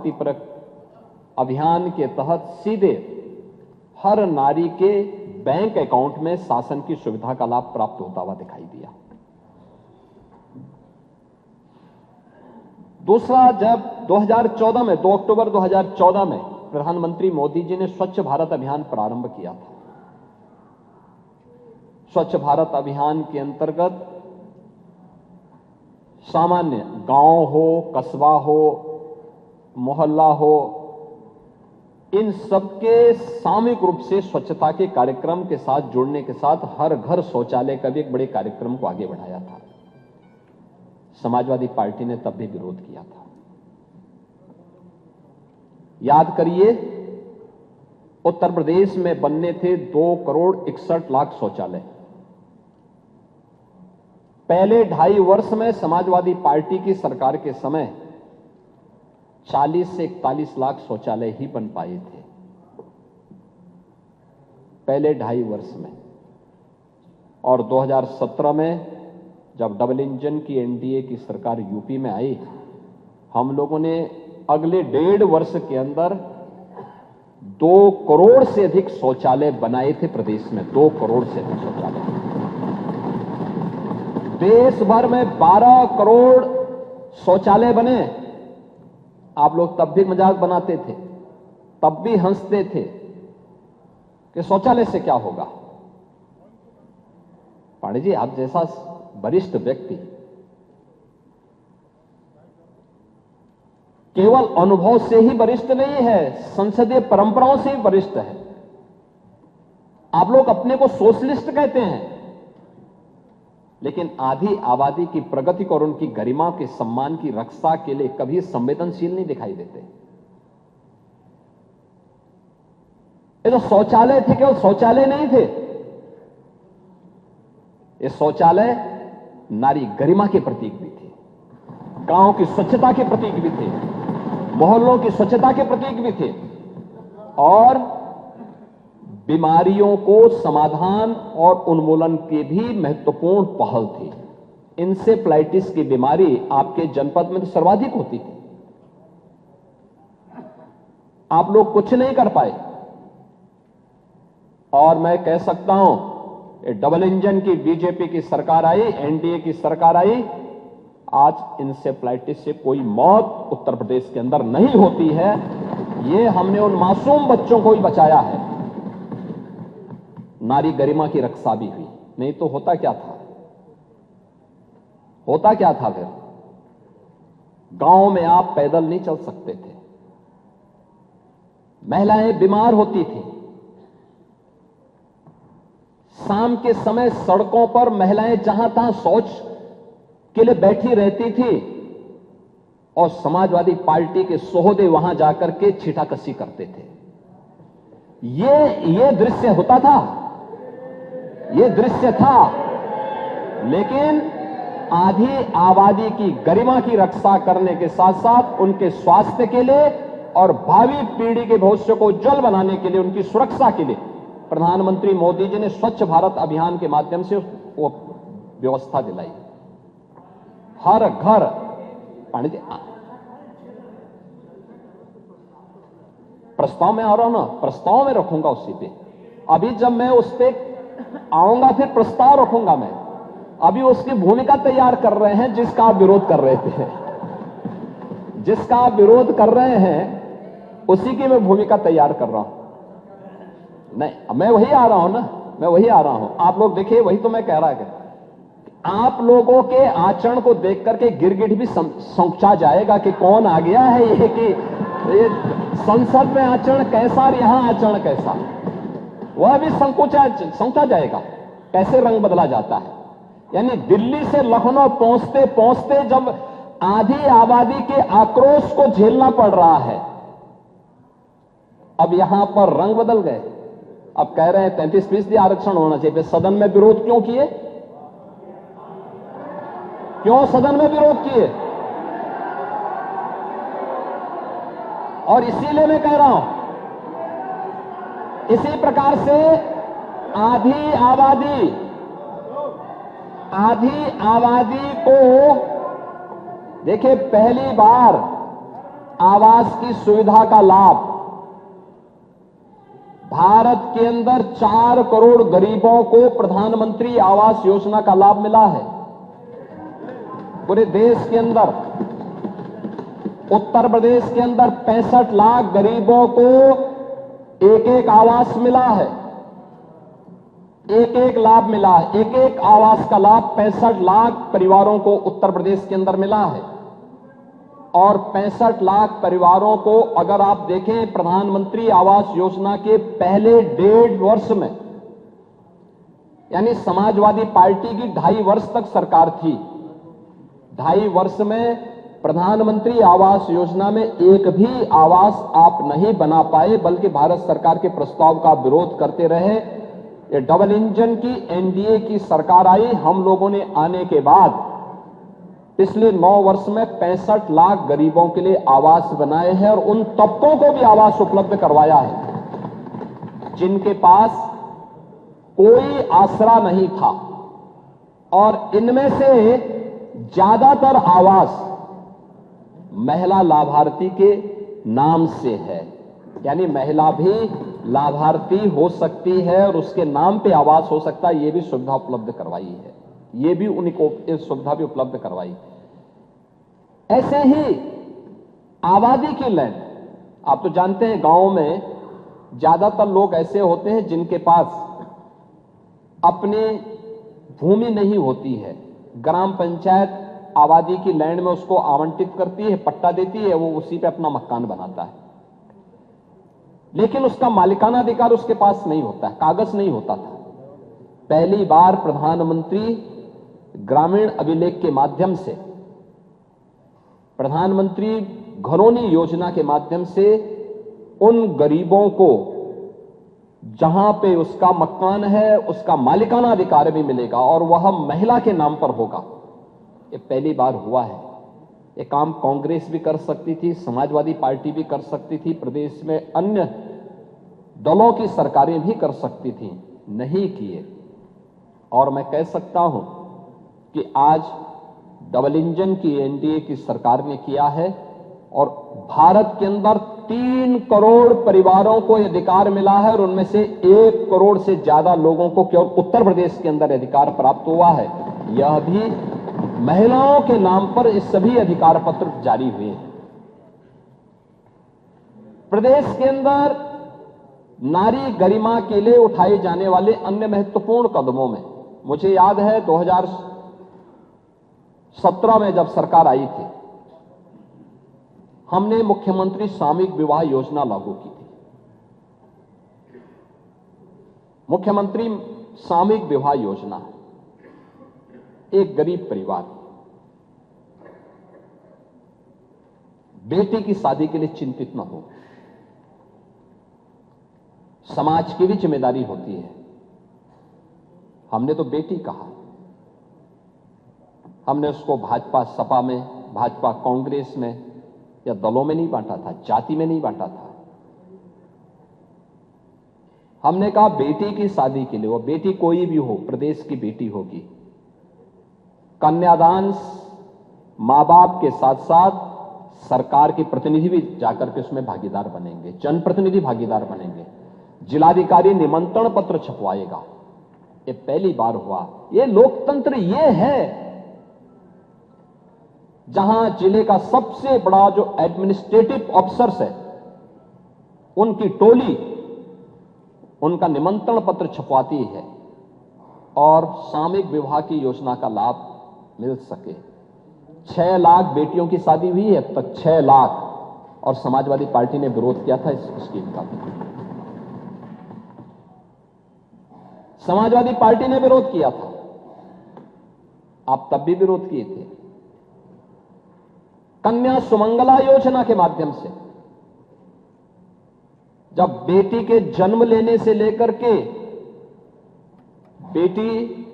शक्ति परक अभियान के तहत सीधे हर नारी के बैंक अकाउंट में शासन की सुविधा का लाभ प्राप्त होता हुआ दिखाई दिया। दूसरा, जब 2014 में 2 अक्टूबर 2014 में प्रधानमंत्री मोदी जी ने स्वच्छ भारत अभियान प्रारंभ किया था। स्वच्छ भारत अभियान के अंतर्गत सामान्य गांव हो, कस्बा हो, मोहल्ला हो, इन सबके सामूहिक रूप से स्वच्छता के कार्यक्रम के साथ जुड़ने के साथ हर घर शौचालय का भी एक बड़े कार्यक्रम को आगे बढ़ाया था। समाजवादी पार्टी ने तब भी विरोध किया था। याद करिए, उत्तर प्रदेश में बनने थे 2 करोड़ 61 लाख शौचालय। पहले 2.5 वर्ष में समाजवादी पार्टी की सरकार के समय 40 से 41 लाख शौचालय ही बन पाए थे, पहले 2.5 वर्ष में। और 2017 में जब डबल इंजन की एनडीए की सरकार यूपी में आई, हम लोगों ने अगले 1.5 वर्ष के अंदर 2 करोड़ से अधिक शौचालय बनाए थे प्रदेश में। 2 करोड़ से अधिक शौचालय। देश भर में 12 करोड़ शौचालय बने। आप लोग तब भी मजाक बनाते थे, तब भी हंसते थे कि शौचालय से क्या होगा। पांडे जी, आप जैसा वरिष्ठ व्यक्ति केवल अनुभव से ही वरिष्ठ नहीं है, संसदीय परंपराओं से ही वरिष्ठ है। आप लोग अपने को सोशलिस्ट कहते हैं, लेकिन आधी आबादी की प्रगति और उनकी गरिमा के सम्मान की रक्षा के लिए कभी संवेदनशील नहीं दिखाई देते। ये जो शौचालय थे, केवल शौचालय नहीं थे, ये शौचालय नारी गरिमा के प्रतीक भी थे, गांव की स्वच्छता के प्रतीक भी थे, मोहल्लों की स्वच्छता के प्रतीक भी थे, और बीमारियों को समाधान और उन्मूलन की भी महत्वपूर्ण पहल थी। इंसेफ्लाइटिस की बीमारी आपके जनपद में तो सर्वाधिक होती थी। आप लोग कुछ नहीं कर पाए, और मैं कह सकता हूं, डबल इंजन की बीजेपी की सरकार आई, एनडीए की सरकार आई, आज इंसेफ्लाइटिस से कोई मौत उत्तर प्रदेश के अंदर नहीं होती है। ये हमने उन मासूम बच्चों को ही बचाया है। नारी गरिमा की रक्षा भी हुई, नहीं तो होता क्या था? होता क्या था फिर? गांव में आप पैदल नहीं चल सकते थे, महिलाएं बीमार होती थी। शाम के समय सड़कों पर महिलाएं जहां तहां शौच के लिए बैठी रहती थी, और समाजवादी पार्टी के सोहदे वहां जाकर के छीटाकशी करते थे। ये दृश्य होता था, ये दृश्य था। लेकिन आधी आबादी की गरिमा की रक्षा करने के साथ साथ उनके स्वास्थ्य के लिए और भावी पीढ़ी के भविष्य को उज्जवल बनाने के लिए, उनकी सुरक्षा के लिए प्रधानमंत्री मोदी जी ने स्वच्छ भारत अभियान के माध्यम से वो व्यवस्था दिलाई। हर घर, पांडे जी प्रस्ताव में आ रहा हूं ना, प्रस्ताव में रखूंगा उसी पे। अभी जब मैं उस पे आऊंगा फिर प्रस्ताव रखूंगा मैं। अभी उसकी भूमिका तैयार कर रहे हैं जिसका आप विरोध कर रहे थे। जिसका आप विरोध कर रहे हैं उसी की मैं भूमिका तैयार कर रहा हूं। नहीं, मैं वही आ रहा हूं ना, मैं वही आ रहा हूं। आप लोग देखिए, वही तो मैं कह रहा है। आप लोगों के आचरण को देख करके गिरगिट भी संकुचा जाएगा कि कौन आ गया है ये, कि ये संसद में आचरण कैसा और यहां आचरण कैसा, वह भी संकुचा जाएगा। कैसे रंग बदला जाता है। यानी दिल्ली से लखनऊ पहुंचते पहुंचते जब आधी आबादी के आक्रोश को झेलना पड़ रहा है, अब यहां पर रंग बदल गए। अब कह रहे हैं 33% आरक्षण होना चाहिए। सदन में विरोध क्यों किए? क्यों सदन में विरोध किए? और इसीलिए मैं कह रहा हूं, इसी प्रकार से आधी आबादी को देखिए, पहली बार आवास की सुविधा का लाभ भारत के अंदर 4 करोड़ गरीबों को प्रधानमंत्री आवास योजना का लाभ मिला है। पूरे देश के अंदर उत्तर प्रदेश के अंदर 65 लाख गरीबों को एक एक आवास मिला है, एक एक लाभ मिला है। एक एक आवास का लाभ 65 लाख परिवारों को उत्तर प्रदेश के अंदर मिला है। और 65 लाख परिवारों को अगर आप देखें प्रधानमंत्री आवास योजना के पहले 1.5 वर्ष में, यानी समाजवादी पार्टी की 2.5 वर्ष तक सरकार थी, 2.5 वर्ष में प्रधानमंत्री आवास योजना में एक भी आवास आप नहीं बना पाए, बल्कि भारत सरकार के प्रस्ताव का विरोध करते रहे। ये डबल इंजन की एनडीए की सरकार आई, हम लोगों ने आने के बाद पिछले 9 वर्ष में 65 लाख गरीबों के लिए आवास बनाए हैं और उन तबकों को भी आवास उपलब्ध करवाया है जिनके पास कोई आसरा नहीं था। और इनमें से ज्यादातर आवास महिला लाभार्थी के नाम से है, यानी महिला भी लाभार्थी हो सकती है और उसके नाम पे आवास हो सकता है। ये भी सुविधा उपलब्ध करवाई है, ये भी उनको सुविधा भी उपलब्ध करवाई। ऐसे ही आबादी की लैंड, आप तो जानते हैं गांवों में ज्यादातर लोग ऐसे होते हैं जिनके पास अपनी भूमि नहीं होती है। ग्राम पंचायत आबादी की लैंड में उसको आवंटित करती है, पट्टा देती है, वो उसी पे अपना मकान बनाता है, लेकिन उसका मालिकाना अधिकार उसके पास नहीं होता है, कागज नहीं होता था। पहली बार प्रधानमंत्री ग्रामीण अभिलेख के माध्यम से, प्रधानमंत्री घरौनी योजना के माध्यम से उन गरीबों को जहां पे उसका मकान है उसका मालिकाना अधिकार भी मिलेगा और वह महिला के नाम पर होगा। ये पहली बार हुआ है। ये काम कांग्रेस भी कर सकती थी, समाजवादी पार्टी भी कर सकती थी, प्रदेश में अन्य दलों की सरकारें भी कर सकती थी, नहीं किए। और मैं कह सकता हूं कि आज डबल इंजन की एनडीए की सरकार ने किया है और भारत के अंदर 3 करोड़ परिवारों को अधिकार मिला है और उनमें से 1 करोड़ से ज्यादा लोगों को केवल उत्तर प्रदेश के अंदर अधिकार प्राप्त हुआ है। यह भी महिलाओं के नाम पर इस सभी अधिकार पत्र जारी हुए हैं। प्रदेश के अंदर नारी गरिमा के लिए उठाए जाने वाले अन्य महत्वपूर्ण कदमों में मुझे याद है 2017 में जब सरकार आई थी, हमने मुख्यमंत्री सामूहिक विवाह योजना लागू की थी। मुख्यमंत्री सामूहिक विवाह योजना, एक गरीब परिवार बेटी की शादी के लिए चिंतित न हो, समाज की भी जिम्मेदारी होती है। हमने तो बेटी कहा, हमने उसको भाजपा सपा में, भाजपा कांग्रेस में या दलों में नहीं बांटा था, जाति में नहीं बांटा था। हमने कहा बेटी की शादी के लिए, वो बेटी कोई भी हो, प्रदेश की बेटी होगी, कन्यादान मां बाप के साथ साथ सरकार के प्रतिनिधि भी जाकर के उसमें भागीदार बनेंगे, जनप्रतिनिधि भागीदार बनेंगे, जिलाधिकारी निमंत्रण पत्र छपवाएगा। ये पहली बार हुआ। ये लोकतंत्र ये है जहां जिले का सबसे बड़ा जो एडमिनिस्ट्रेटिव ऑफिसर्स है उनकी टोली उनका निमंत्रण पत्र छपवाती है और सामूहिक विवाह की योजना का लाभ मिल सके। 6 लाख बेटियों की शादी हुई है अब तक, 6 लाख, और समाजवादी पार्टी ने विरोध किया था इस स्कीम का। समाजवादी पार्टी ने विरोध किया था, आप तब भी विरोध किए थे। कन्या सुमंगला योजना के माध्यम से जब बेटी के जन्म लेने से लेकर के बेटी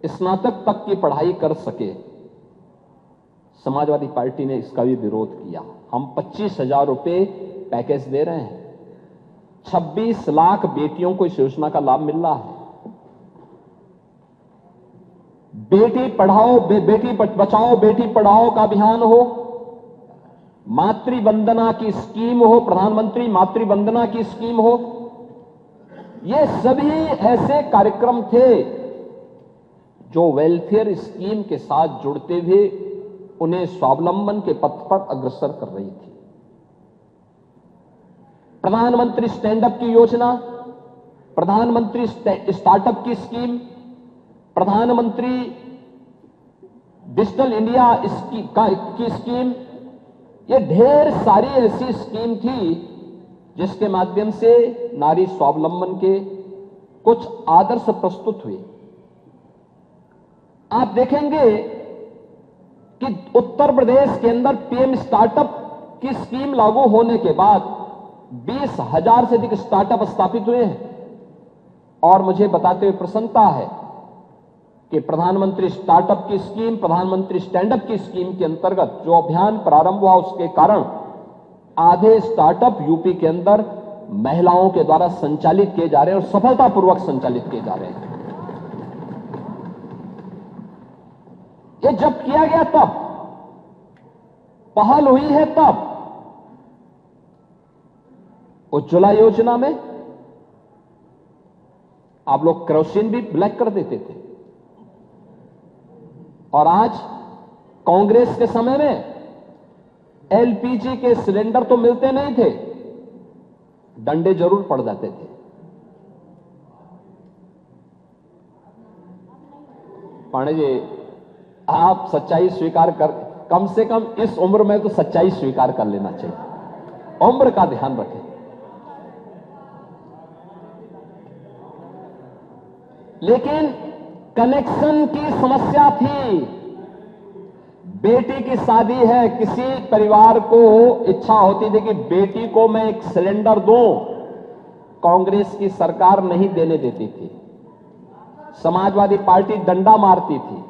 स्नातक तक की पढ़ाई कर सके, समाजवादी पार्टी ने इसका भी विरोध किया। हम 25,000 रुपए पैकेज दे रहे हैं, 26 लाख बेटियों को इस योजना का लाभ मिल रहा है। बेटी पढ़ाओ बेटी बचाओ बेटी पढ़ाओ का अभियान हो, मातृ वंदना की स्कीम हो, प्रधानमंत्री मातृ वंदना की स्कीम हो, ये सभी ऐसे कार्यक्रम थे जो वेलफेयर स्कीम के साथ जुड़ते हुए उन्हें स्वावलंबन के पथ पर अग्रसर कर रही थी। प्रधानमंत्री स्टैंड अप की योजना, प्रधानमंत्री स्टार्टअप की स्कीम, प्रधानमंत्री डिजिटल इंडिया की स्कीम, ये ढेर सारी ऐसी स्कीम थी जिसके माध्यम से नारी स्वावलंबन के कुछ आदर्श प्रस्तुत हुए। आप देखेंगे कि उत्तर प्रदेश के अंदर पीएम स्टार्टअप की स्कीम लागू होने के बाद 20,000 से अधिक स्टार्टअप स्थापित हुए हैं। और मुझे बताते हुए प्रसन्नता है कि प्रधानमंत्री स्टार्टअप की स्कीम, प्रधानमंत्री स्टैंड अप की स्कीम के अंतर्गत जो अभियान प्रारंभ हुआ, उसके कारण आधे स्टार्टअप यूपी के अंदर महिलाओं के द्वारा संचालित किए जा रहे हैं और सफलतापूर्वक संचालित किए जा रहे हैं। ये जब किया गया तब, पहल हुई है तब। उज्ज्वला योजना में आप लोग केरोसिन भी ब्लैक कर देते थे, और आज कांग्रेस के समय में एलपीजी के सिलेंडर तो मिलते नहीं थे, डंडे जरूर पड़ जाते थे। पांडे जी, आप सच्चाई स्वीकार कर, कम से कम इस उम्र में तो सच्चाई स्वीकार कर लेना चाहिए। उम्र का ध्यान रखें। लेकिन कनेक्शन की समस्या थी। बेटी की शादी है, किसी परिवार को इच्छा होती थी कि बेटी को मैं एक सिलेंडर दूं, कांग्रेस की सरकार नहीं देने देती थी। समाजवादी पार्टी डंडा मारती थी,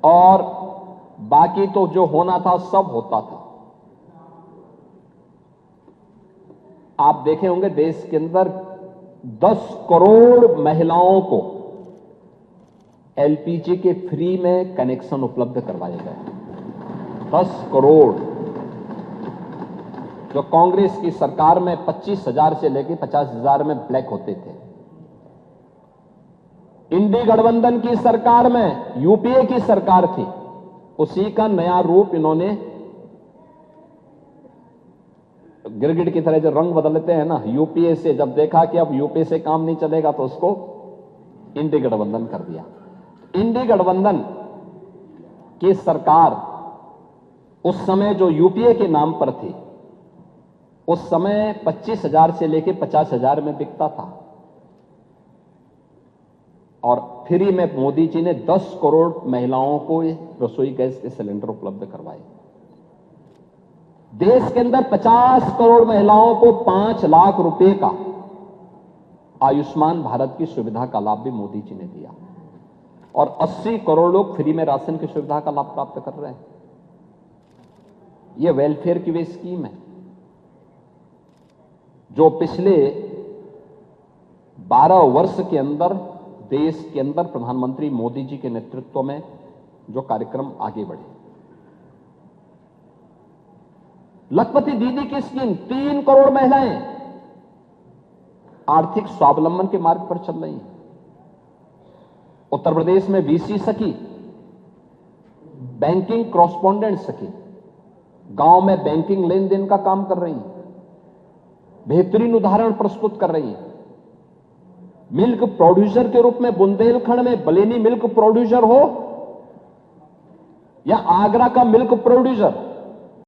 और बाकी तो जो होना था सब होता था। आप देखे होंगे देश के अंदर 10 करोड़ महिलाओं को एलपीजी के फ्री में कनेक्शन उपलब्ध करवाए गए। 10 करोड़, जो कांग्रेस की सरकार में 25,000 से लेकर 50,000 में ब्लैक होते थे। इंडी गठबंधन की सरकार में, यूपीए की सरकार थी, उसी का नया रूप इन्होंने, गिरगिट की तरह जो रंग बदलते हैं ना, यूपीए से जब देखा कि अब यूपीए से काम नहीं चलेगा तो उसको इंडी गठबंधन कर दिया। इंडी गठबंधन की सरकार उस समय जो यूपीए के नाम पर थी, उस समय 25,000 से लेकर 50,000 में बिकता था, और फ्री में मोदी जी ने 10 करोड़ महिलाओं को रसोई गैस के सिलेंडर उपलब्ध करवाए। देश के अंदर 50 करोड़ महिलाओं को 5 लाख रुपए का आयुष्मान भारत की सुविधा का लाभ भी मोदी जी ने दिया, और 80 करोड़ लोग फ्री में राशन की सुविधा का लाभ प्राप्त कर रहे हैं। यह वेलफेयर की वे स्कीम है जो पिछले 12 वर्ष के अंदर देश के अंदर प्रधानमंत्री मोदी जी के नेतृत्व में जो कार्यक्रम आगे बढ़े। लखपति दीदी की स्कीम, 3 करोड़ महिलाएं आर्थिक स्वावलंबन के मार्ग पर चल रही हैं। उत्तर प्रदेश में वीसी सखी, बैंकिंग कॉरेस्पॉन्डेंट सखी, गांव में बैंकिंग लेन देन का काम कर रही हैं, बेहतरीन उदाहरण प्रस्तुत कर रही हैं। मिल्क प्रोड्यूसर के रूप में बुंदेलखंड में बलेनी मिल्क प्रोड्यूसर हो या आगरा का मिल्क प्रोड्यूसर,